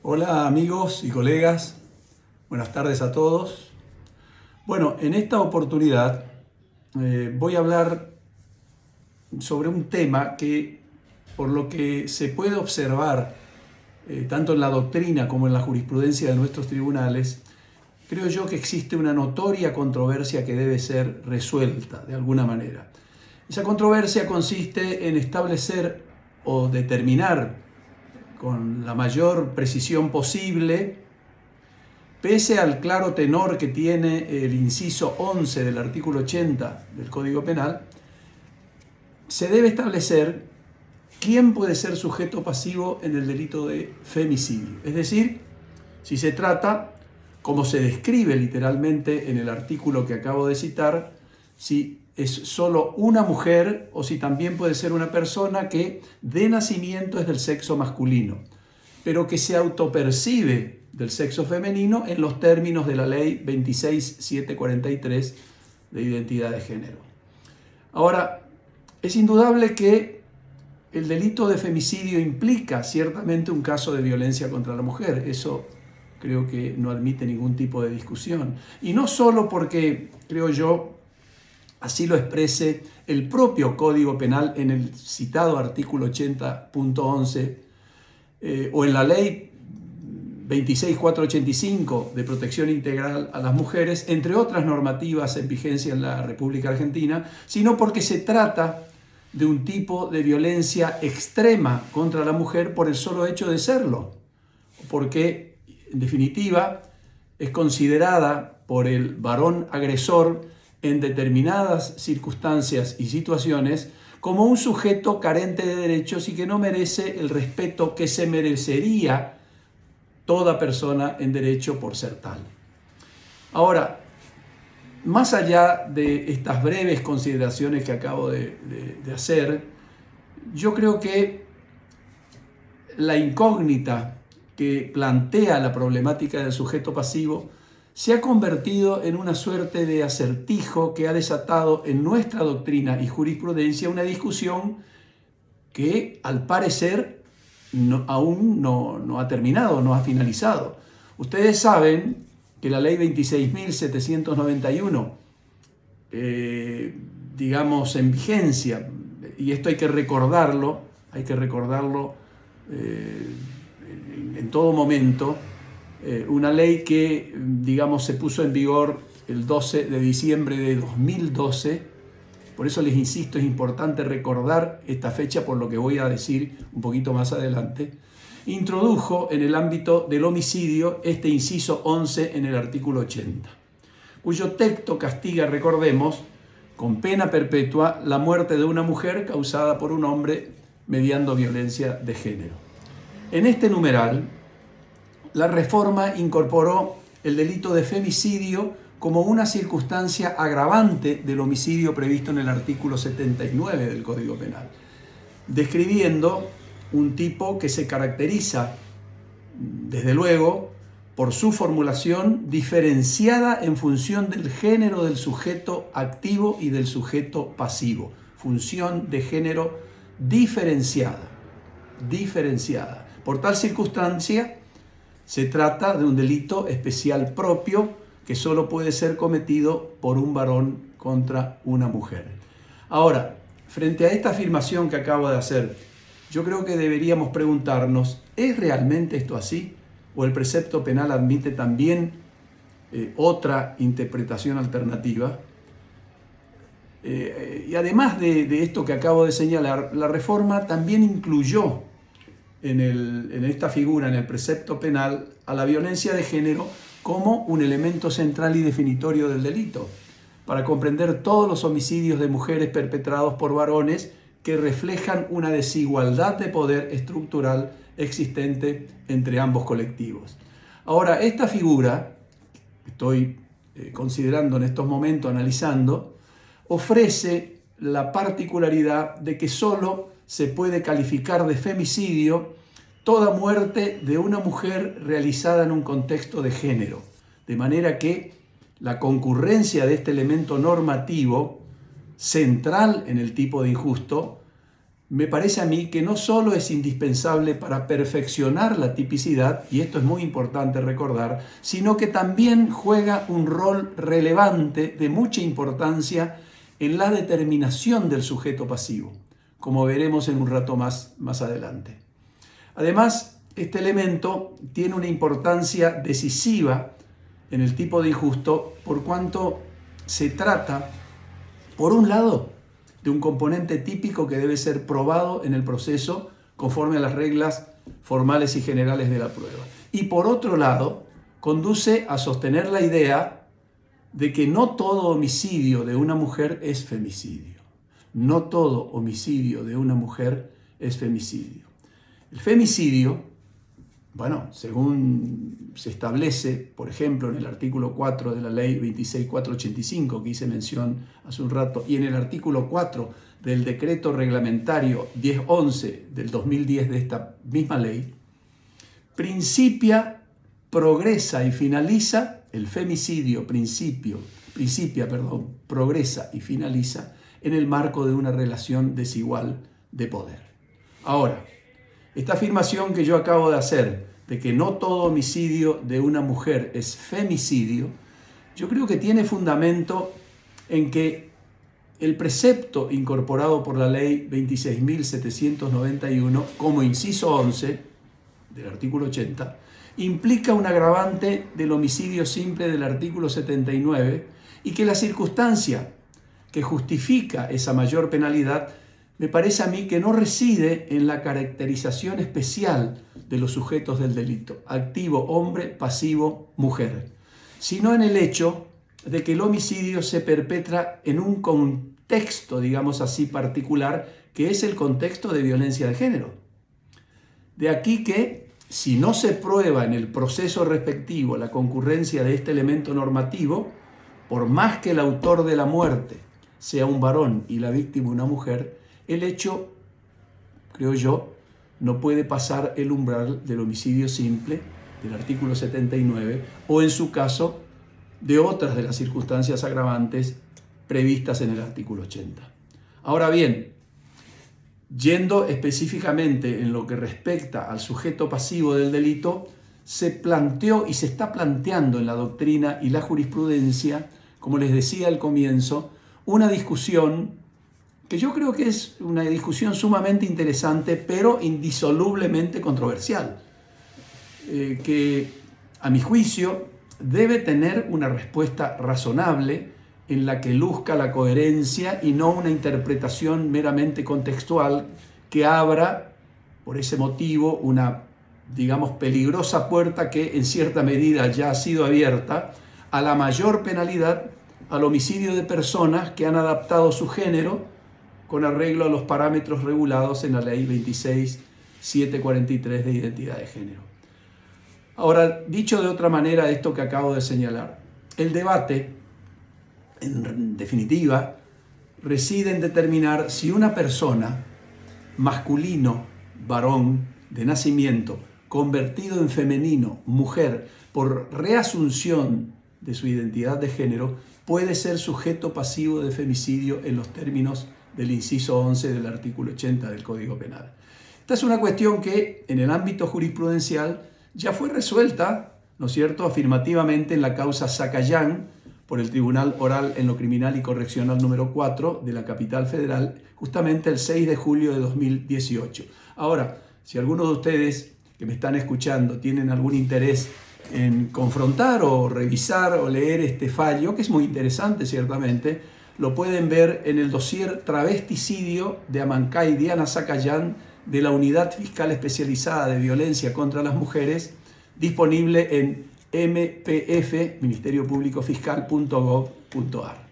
Hola amigos y colegas, buenas tardes a todos. Bueno, en esta oportunidad voy a hablar sobre un tema que, por lo que se puede observar tanto en la doctrina como en la jurisprudencia de nuestros tribunales, creo yo que existe una notoria controversia que debe ser resuelta de alguna manera. Esa controversia consiste en establecer o determinar con la mayor precisión posible, pese al claro tenor que tiene el inciso 11 del artículo 80 del Código Penal, se debe establecer quién puede ser sujeto pasivo en el delito de femicidio. Es decir, si se trata, como se describe literalmente en el artículo que acabo de citar, si es solo una mujer o si también puede ser una persona que de nacimiento es del sexo masculino, pero que se autopercibe del sexo femenino en los términos de la ley 26743 de identidad de género. Ahora, es indudable que el delito de femicidio implica ciertamente un caso de violencia contra la mujer. Eso creo que no admite ningún tipo de discusión. Y no solo porque, creo yo, así lo exprese el propio Código Penal en el citado artículo 80.11 o en la ley 26485 de protección integral a las mujeres, entre otras normativas en vigencia en la República Argentina, sino porque se trata de un tipo de violencia extrema contra la mujer por el solo hecho de serlo, porque en definitiva es considerada por el varón agresor en determinadas circunstancias y situaciones como un sujeto carente de derechos y que no merece el respeto que se merecería toda persona en derecho por ser tal. Ahora, más allá de estas breves consideraciones que acabo de hacer, yo creo que la incógnita que plantea la problemática del sujeto pasivo se ha convertido en una suerte de acertijo que ha desatado en nuestra doctrina y jurisprudencia una discusión que al parecer aún no ha terminado, no ha finalizado. Ustedes saben que la ley 26.791, digamos en vigencia, y esto hay que recordarlo en todo momento, una ley que, digamos, se puso en vigor el 12 de diciembre de 2012. Por eso les insisto, es importante recordar esta fecha por lo que voy a decir un poquito más adelante. Introdujo en el ámbito del homicidio este inciso 11 en el artículo 80, cuyo texto castiga, recordemos, con pena perpetua la muerte de una mujer causada por un hombre mediando violencia de género. En este numeral, la reforma incorporó el delito de femicidio como una circunstancia agravante del homicidio previsto en el artículo 79 del Código Penal, describiendo un tipo que se caracteriza, desde luego, por su formulación diferenciada en función del género del sujeto activo y del sujeto pasivo. Función de género diferenciada. Por tal circunstancia, se trata de un delito especial propio que solo puede ser cometido por un varón contra una mujer. Ahora, frente a esta afirmación que acabo de hacer, yo creo que deberíamos preguntarnos, ¿es realmente esto así? ¿O el precepto penal admite también otra interpretación alternativa? Y además de esto que acabo de señalar, la reforma también incluyó en esta figura, en el precepto penal, a la violencia de género como un elemento central y definitorio del delito, para comprender todos los homicidios de mujeres perpetrados por varones que reflejan una desigualdad de poder estructural existente entre ambos colectivos. Ahora, esta figura, que estoy considerando en estos momentos, analizando, ofrece la particularidad de que solo se puede calificar de femicidio toda muerte de una mujer realizada en un contexto de género, de manera que la concurrencia de este elemento normativo central en el tipo de injusto me parece a mí que no solo es indispensable para perfeccionar la tipicidad, y esto es muy importante recordar, sino que también juega un rol relevante de mucha importancia en la determinación del sujeto pasivo, como veremos en un rato más adelante. Además, este elemento tiene una importancia decisiva en el tipo de injusto por cuanto se trata, por un lado, de un componente típico que debe ser probado en el proceso conforme a las reglas formales y generales de la prueba. Y por otro lado, conduce a sostener la idea de que no todo homicidio de una mujer es femicidio. No todo homicidio de una mujer es femicidio. El femicidio, bueno, según se establece, por ejemplo, en el artículo 4 de la ley 26.485 que hice mención hace un rato, y en el artículo 4 del decreto reglamentario 1011 del 2010 de esta misma ley, progresa y finaliza, el femicidio progresa y finaliza en el marco de una relación desigual de poder. Ahora, esta afirmación que yo acabo de hacer, de que no todo homicidio de una mujer es femicidio, yo creo que tiene fundamento en que el precepto incorporado por la ley 26.791 como inciso 11 del artículo 80 implica un agravante del homicidio simple del artículo 79 y que la circunstancia que justifica esa mayor penalidad me parece a mí que no reside en la caracterización especial de los sujetos del delito, activo hombre, pasivo mujer, sino en el hecho de que el homicidio se perpetra en un contexto, digamos así, particular, que es el contexto de violencia de género. De aquí que, si no se prueba en el proceso respectivo la concurrencia de este elemento normativo, por más que el autor de la muerte sea un varón y la víctima una mujer, el hecho, creo yo, no puede pasar el umbral del homicidio simple del artículo 79 o, en su caso, de otras de las circunstancias agravantes previstas en el artículo 80. Ahora bien, yendo específicamente en lo que respecta al sujeto pasivo del delito, se planteó y se está planteando en la doctrina y la jurisprudencia, como les decía al comienzo, una discusión que yo creo que es una discusión sumamente interesante, pero indisolublemente controversial, que a mi juicio debe tener una respuesta razonable en la que luzca la coherencia y no una interpretación meramente contextual que abra, por ese motivo, una, digamos, peligrosa puerta que en cierta medida ya ha sido abierta a la mayor penalidad al homicidio de personas que han adaptado su género con arreglo a los parámetros regulados en la ley 26.743 de identidad de género. Ahora, dicho de otra manera esto que acabo de señalar, el debate, en definitiva, reside en determinar si una persona, masculino, varón, de nacimiento, convertido en femenino, mujer, por reasunción de su identidad de género, puede ser sujeto pasivo de femicidio en los términos del inciso 11 del artículo 80 del Código Penal. Esta es una cuestión que en el ámbito jurisprudencial ya fue resuelta, ¿no es cierto?, afirmativamente en la causa Zacayán por el Tribunal Oral en lo Criminal y Correccional número 4 de la Capital Federal, justamente el 6 de julio de 2018. Ahora, si algunos de ustedes que me están escuchando tienen algún interés en confrontar o revisar o leer este fallo, que es muy interesante ciertamente, lo pueden ver en el dossier Travesticidio de Amancay Diana Zacayán de la Unidad Fiscal Especializada de Violencia contra las Mujeres, disponible en mpf, ministeriopúblicofiscal.gov.ar.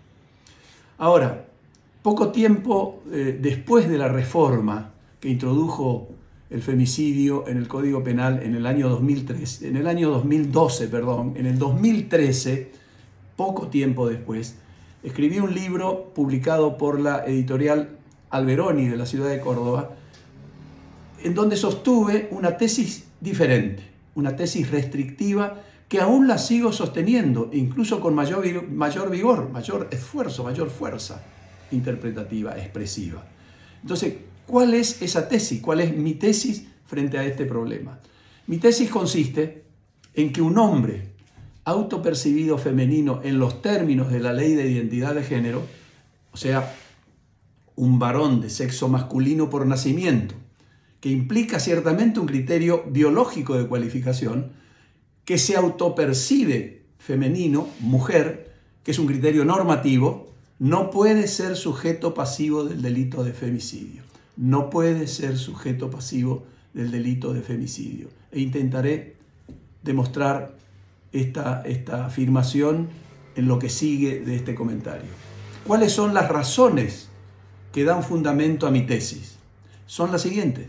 Ahora, poco tiempo después de la reforma que introdujo el femicidio en el Código Penal en el año 2013, en el 2013, poco tiempo después, escribí un libro publicado por la editorial Alberoni de la ciudad de Córdoba, en donde sostuve una tesis diferente, una tesis restrictiva que aún la sigo sosteniendo, incluso con mayor vigor, mayor esfuerzo, mayor fuerza interpretativa, expresiva. Entonces, ¿Cuál es esa tesis? ¿Cuál es mi tesis frente a este problema? Mi tesis consiste en que un hombre autopercibido femenino en los términos de la ley de identidad de género, o sea, un varón de sexo masculino por nacimiento, que implica ciertamente un criterio biológico de cualificación, que se autopercibe femenino, mujer, que es un criterio normativo, no puede ser sujeto pasivo del delito de femicidio. No puede ser sujeto pasivo del delito de femicidio. E intentaré demostrar esta afirmación en lo que sigue de este comentario. ¿Cuáles son las razones que dan fundamento a mi tesis? Son las siguientes.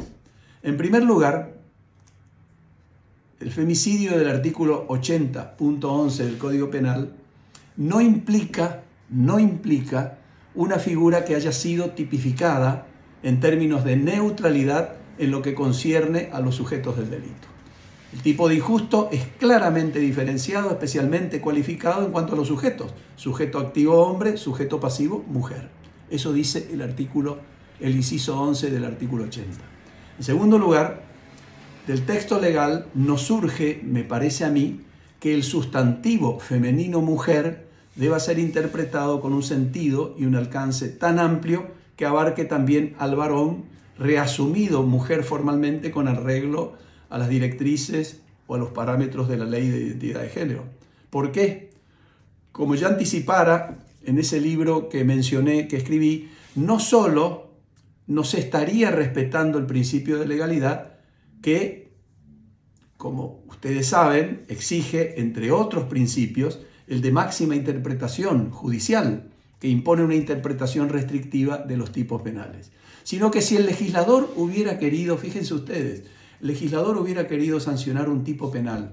En primer lugar, el femicidio del artículo 80.11 del Código Penal no implica una figura que haya sido tipificada en términos de neutralidad en lo que concierne a los sujetos del delito. El tipo de injusto es claramente diferenciado, especialmente cualificado en cuanto a los sujetos. Sujeto activo hombre, sujeto pasivo mujer. Eso dice el inciso 11 del artículo 80. En segundo lugar, del texto legal nos surge, me parece a mí, que el sustantivo femenino-mujer deba ser interpretado con un sentido y un alcance tan amplio que abarque también al varón reasumido mujer formalmente con arreglo a las directrices o a los parámetros de la ley de identidad de género. ¿Por qué? Como ya anticipara en ese libro que mencioné, que escribí, no solo no se estaría respetando el principio de legalidad que, como ustedes saben, exige, entre otros principios, el de máxima interpretación judicial, que impone una interpretación restrictiva de los tipos penales, sino que si el legislador hubiera querido, fíjense ustedes, el legislador hubiera querido sancionar un tipo penal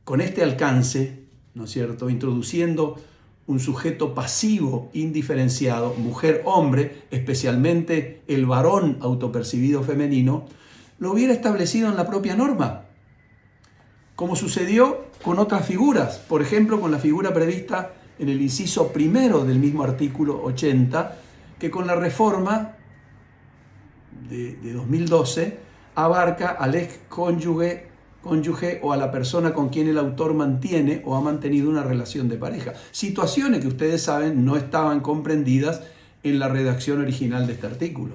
con este alcance, ¿no es cierto?, introduciendo un sujeto pasivo indiferenciado, mujer-hombre, especialmente el varón autopercibido femenino, lo hubiera establecido en la propia norma, como sucedió con otras figuras, por ejemplo, con la figura prevista en el inciso primero del mismo artículo 80, que con la reforma de 2012 abarca al ex cónyuge o a la persona con quien el autor mantiene o ha mantenido una relación de pareja. Situaciones que ustedes saben no estaban comprendidas en la redacción original de este artículo.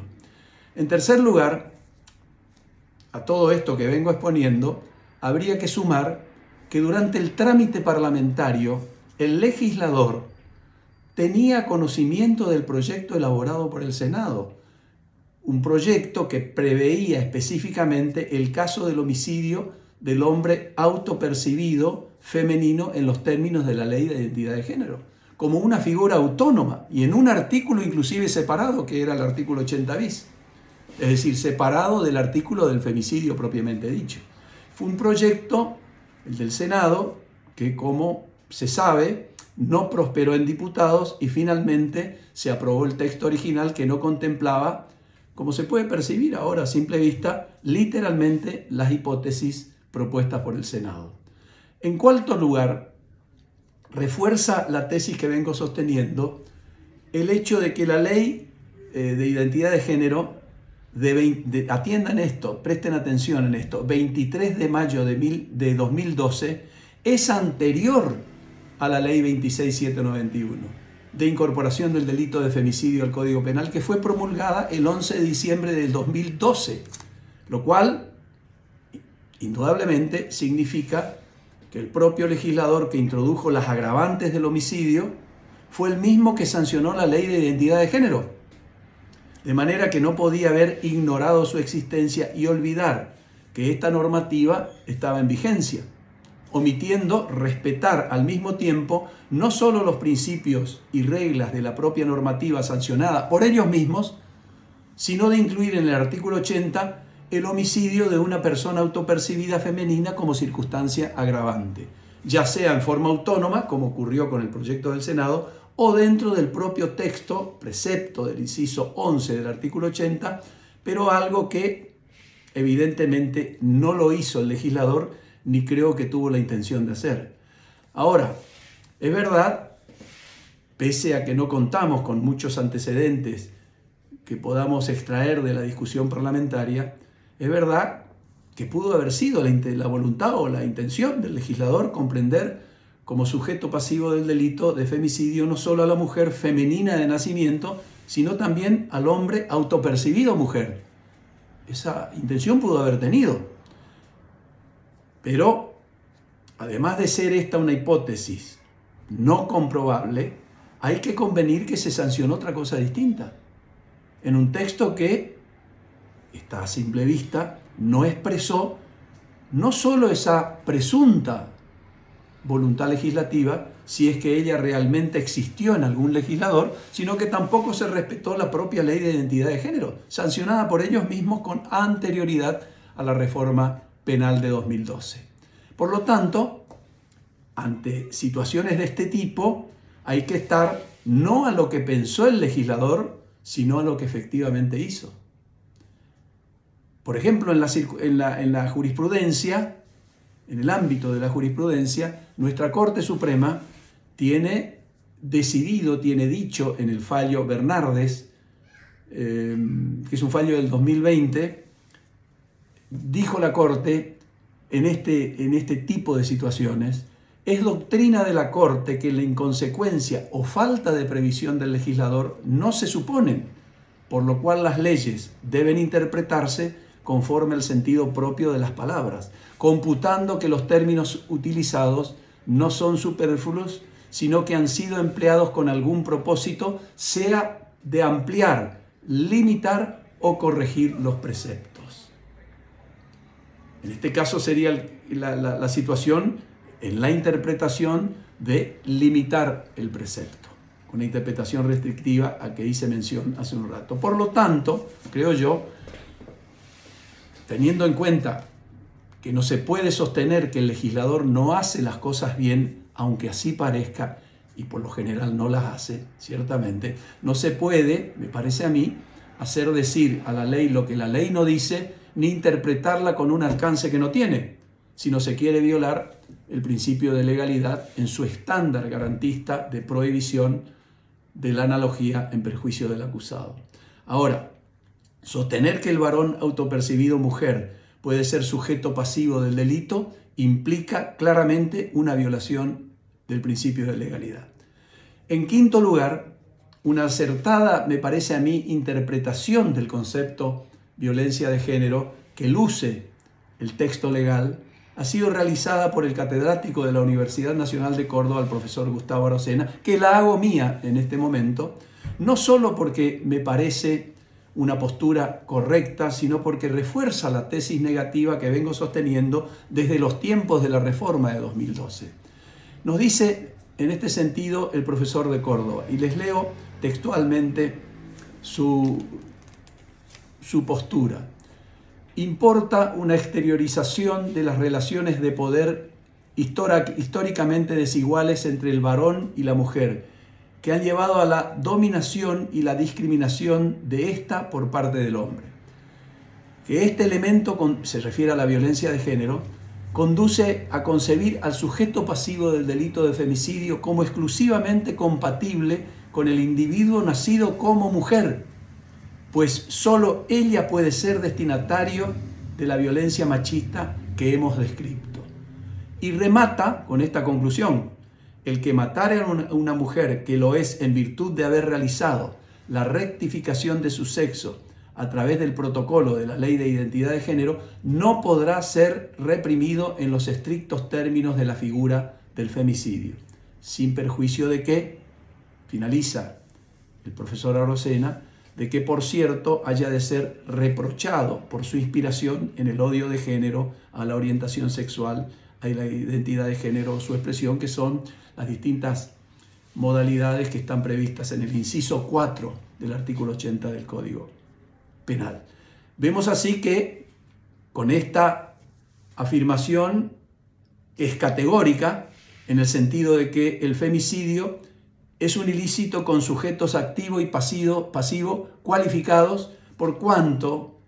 En tercer lugar, a todo esto que vengo exponiendo, habría que sumar que durante el trámite parlamentario, el legislador tenía conocimiento del proyecto elaborado por el Senado, un proyecto que preveía específicamente el caso del homicidio del hombre autopercibido femenino en los términos de la ley de identidad de género, como una figura autónoma y en un artículo inclusive separado, que era el artículo 80 bis, es decir, separado del artículo del femicidio propiamente dicho. Fue un proyecto, el del Senado, que como se sabe, no prosperó en diputados y finalmente se aprobó el texto original que no contemplaba, como se puede percibir ahora a simple vista, literalmente las hipótesis propuestas por el Senado. En cuarto lugar, refuerza la tesis que vengo sosteniendo el hecho de que la ley de identidad de género, atiendan esto, presten atención en esto, 23 de mayo de 2012, es anterior a la ley 26791. De incorporación del delito de femicidio al Código Penal, que fue promulgada el 11 de diciembre del 2012, lo cual indudablemente significa que el propio legislador que introdujo las agravantes del homicidio fue el mismo que sancionó la ley de identidad de género, de manera que no podía haber ignorado su existencia y olvidar que esta normativa estaba en vigencia, omitiendo respetar al mismo tiempo no solo los principios y reglas de la propia normativa sancionada por ellos mismos, sino de incluir en el artículo 80 el homicidio de una persona autopercibida femenina como circunstancia agravante, ya sea en forma autónoma, como ocurrió con el proyecto del Senado, o dentro del propio texto, precepto del inciso 11 del artículo 80, pero algo que evidentemente no lo hizo el legislador, ni creo que tuvo la intención de hacer. Ahora, es verdad, pese a que no contamos con muchos antecedentes que podamos extraer de la discusión parlamentaria, es verdad que pudo haber sido la voluntad o la intención del legislador comprender como sujeto pasivo del delito de femicidio no solo a la mujer femenina de nacimiento, sino también al hombre autopercibido mujer. Esa intención pudo haber tenido. Pero, además de ser esta una hipótesis no comprobable, hay que convenir que se sancionó otra cosa distinta. En un texto que, está a simple vista, no expresó no solo esa presunta voluntad legislativa, si es que ella realmente existió en algún legislador, sino que tampoco se respetó la propia ley de identidad de género, sancionada por ellos mismos con anterioridad a la reforma penal de 2012. Por lo tanto, ante situaciones de este tipo, hay que estar no a lo que pensó el legislador, sino a lo que efectivamente hizo. Por ejemplo, en la jurisprudencia, en el ámbito de la jurisprudencia, nuestra Corte Suprema tiene dicho en el fallo Bernardes, que es un fallo del 2020, dijo la Corte en este tipo de situaciones: es doctrina de la Corte que la inconsecuencia o falta de previsión del legislador no se suponen, por lo cual las leyes deben interpretarse conforme al sentido propio de las palabras, computando que los términos utilizados no son superfluos, sino que han sido empleados con algún propósito, sea de ampliar, limitar o corregir los preceptos. En este caso sería la situación en la interpretación de limitar el precepto, con la interpretación restrictiva a que hice mención hace un rato. Por lo tanto, creo yo, teniendo en cuenta que no se puede sostener que el legislador no hace las cosas bien, aunque así parezca, y por lo general no las hace, ciertamente, no se puede, me parece a mí, hacer decir a la ley lo que la ley no dice, ni interpretarla con un alcance que no tiene, si no se quiere violar el principio de legalidad en su estándar garantista de prohibición de la analogía en perjuicio del acusado. Ahora, sostener que el varón autopercibido mujer puede ser sujeto pasivo del delito implica claramente una violación del principio de legalidad. En quinto lugar, una acertada, me parece a mí, interpretación del concepto violencia de género que luce el texto legal ha sido realizada por el catedrático de la Universidad Nacional de Córdoba, el profesor Gustavo Arocena, que la hago mía en este momento, no solo porque me parece una postura correcta, sino porque refuerza la tesis negativa que vengo sosteniendo desde los tiempos de la reforma de 2012. Nos dice en este sentido el profesor de Córdoba, y les leo textualmente su postura. Importa una exteriorización de las relaciones de poder históricamente desiguales entre el varón y la mujer, que han llevado a la dominación y la discriminación de esta por parte del hombre. Que este elemento, se refiere a la violencia de género, conduce a concebir al sujeto pasivo del delito de femicidio como exclusivamente compatible con el individuo nacido como mujer, pues solo ella puede ser destinatario de la violencia machista que hemos descrito. Y remata con esta conclusión: el que matare a una mujer que lo es en virtud de haber realizado la rectificación de su sexo a través del protocolo de la Ley de Identidad de Género no podrá ser reprimido en los estrictos términos de la figura del femicidio, sin perjuicio de que, finaliza el profesor Arocena, de que por cierto haya de ser reprochado por su inspiración en el odio de género, a la orientación sexual, a la identidad de género o su expresión, que son las distintas modalidades que están previstas en el inciso 4 del artículo 80 del Código Penal. Vemos así que con esta afirmación es categórica en el sentido de que el femicidio es un ilícito con sujetos activo y pasivo cualificados, por cuanto,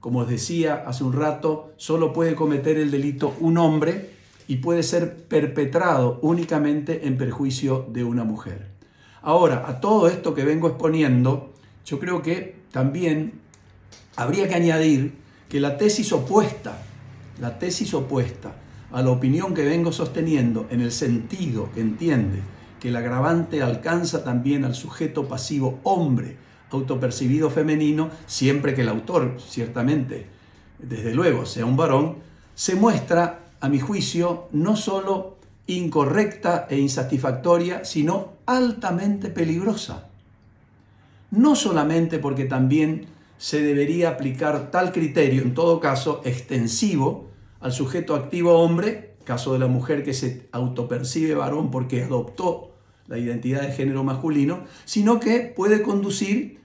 como os decía hace un rato, solo puede cometer el delito un hombre y puede ser perpetrado únicamente en perjuicio de una mujer. Ahora, a todo esto que vengo exponiendo, yo creo que también habría que añadir que la tesis opuesta a la opinión que vengo sosteniendo, en el sentido que entiende que el agravante alcanza también al sujeto pasivo hombre autopercibido femenino, siempre que el autor, ciertamente, desde luego, sea un varón, se muestra, a mi juicio, no solo incorrecta e insatisfactoria, sino altamente peligrosa. No solamente porque también se debería aplicar tal criterio, en todo caso, extensivo al sujeto activo hombre, caso de la mujer que se autopercibe varón porque adoptó la identidad de género masculino, sino que puede conducir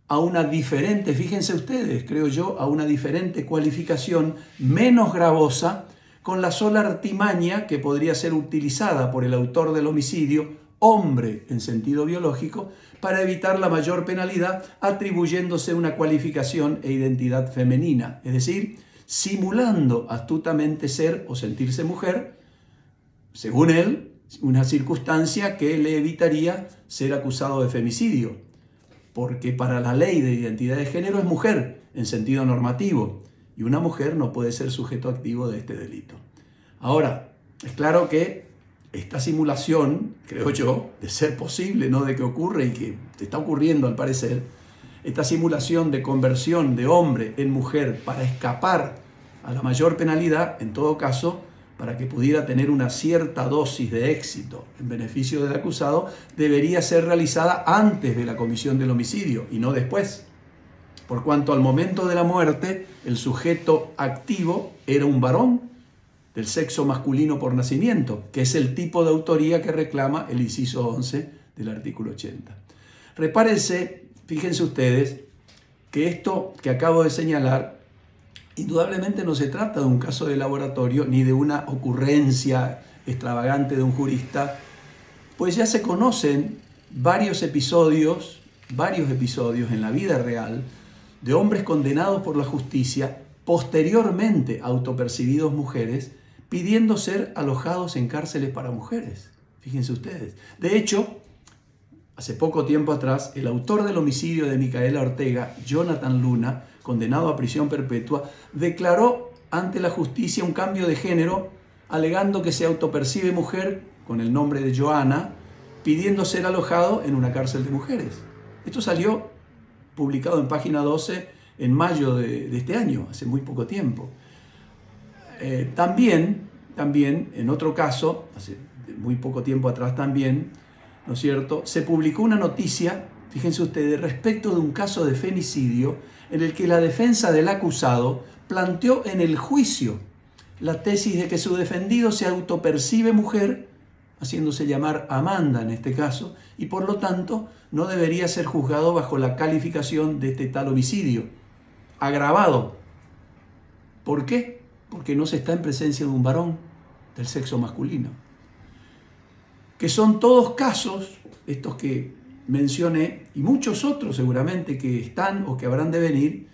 a una diferente, fíjense ustedes, creo yo, a una diferente cualificación menos gravosa con la sola artimaña que podría ser utilizada por el autor del homicidio, hombre en sentido biológico, para evitar la mayor penalidad atribuyéndose una cualificación e identidad femenina, es decir, simulando astutamente ser o sentirse mujer, según él, una circunstancia que le evitaría ser acusado de femicidio, porque para la ley de identidad de género es mujer en sentido normativo, y una mujer no puede ser sujeto activo de este delito. Ahora, es claro que esta simulación, creo yo, de ser posible, no de que ocurre y que está ocurriendo al parecer, esta simulación de conversión de hombre en mujer para escapar a la mayor penalidad, en todo caso, para que pudiera tener una cierta dosis de éxito en beneficio del acusado, debería ser realizada antes de la comisión del homicidio y no después. Por cuanto al momento de la muerte, el sujeto activo era un varón del sexo masculino por nacimiento, que es el tipo de autoría que reclama el inciso 11 del artículo 80. Repárense, fíjense ustedes, que esto que acabo de señalar, indudablemente no se trata de un caso de laboratorio ni de una ocurrencia extravagante de un jurista, pues ya se conocen varios episodios en la vida real de hombres condenados por la justicia, posteriormente autopercibidos mujeres, pidiendo ser alojados en cárceles para mujeres. Fíjense ustedes. De hecho, hace poco tiempo atrás, el autor del homicidio de Micaela Ortega, Jonathan Luna, condenado a prisión perpetua, declaró ante la justicia un cambio de género, alegando que se autopercibe mujer con el nombre de Joana, pidiendo ser alojado en una cárcel de mujeres. Esto salió publicado en Página 12 en mayo de este año, hace muy poco tiempo. También, en otro caso, hace muy poco tiempo atrás también, ¿no es cierto?, se publicó una noticia, fíjense ustedes, respecto de un caso de femicidio en el que la defensa del acusado planteó en el juicio la tesis de que su defendido se autopercibe mujer, haciéndose llamar Amanda en este caso, y por lo tanto no debería ser juzgado bajo la calificación de este tal homicidio agravado. ¿Por qué? Porque no se está en presencia de un varón del sexo masculino. Que son todos casos, estos que mencioné, y muchos otros seguramente que están o que habrán de venir,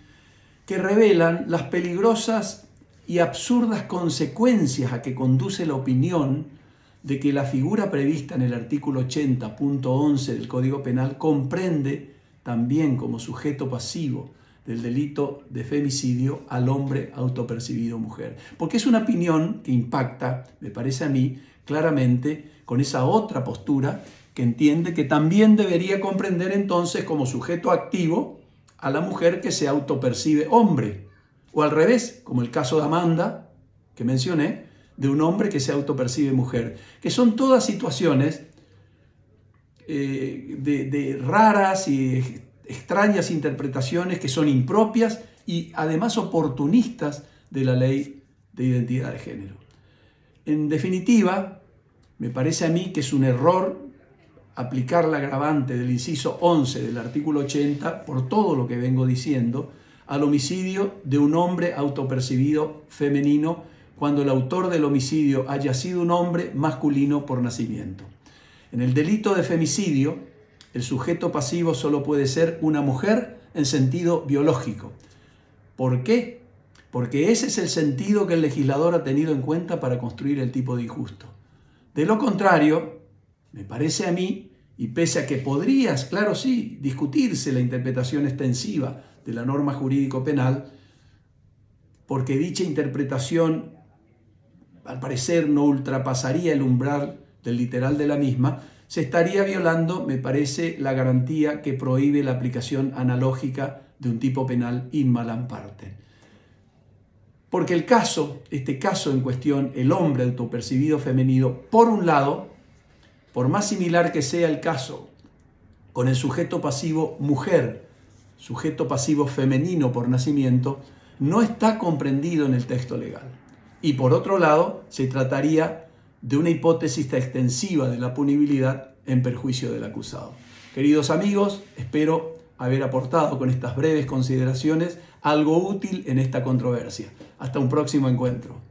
que revelan las peligrosas y absurdas consecuencias a que conduce la opinión de que la figura prevista en el artículo 80.11 del Código Penal comprende también como sujeto pasivo del delito de femicidio al hombre autopercibido mujer. Porque es una opinión que impacta, me parece a mí, claramente con esa otra postura que entiende que también debería comprender entonces como sujeto activo a la mujer que se autopercibe hombre, o al revés, como el caso de Amanda, que mencioné, de un hombre que se autopercibe mujer, que son todas situaciones de raras y extrañas interpretaciones que son impropias y además oportunistas de la ley de identidad de género. En definitiva, me parece a mí que es un error aplicar la agravante del inciso 11 del artículo 80, por todo lo que vengo diciendo, al homicidio de un hombre autopercibido femenino cuando el autor del homicidio haya sido un hombre masculino por nacimiento. En el delito de femicidio, el sujeto pasivo solo puede ser una mujer en sentido biológico. ¿Por qué? Porque ese es el sentido que el legislador ha tenido en cuenta para construir el tipo de injusto. De lo contrario, me parece a mí, y pese a que podrías, claro sí, discutirse la interpretación extensiva de la norma jurídico-penal, porque dicha interpretación al parecer no ultrapasaría el umbral del literal de la misma, se estaría violando, me parece, la garantía que prohíbe la aplicación analógica de un tipo penal in malam parte. Porque este caso en cuestión, el hombre autopercibido femenino, por un lado, por más similar que sea el caso con el sujeto pasivo mujer, sujeto pasivo femenino por nacimiento, no está comprendido en el texto legal. Y por otro lado, se trataría de una hipótesis extensiva de la punibilidad en perjuicio del acusado. Queridos amigos, espero haber aportado con estas breves consideraciones algo útil en esta controversia. Hasta un próximo encuentro.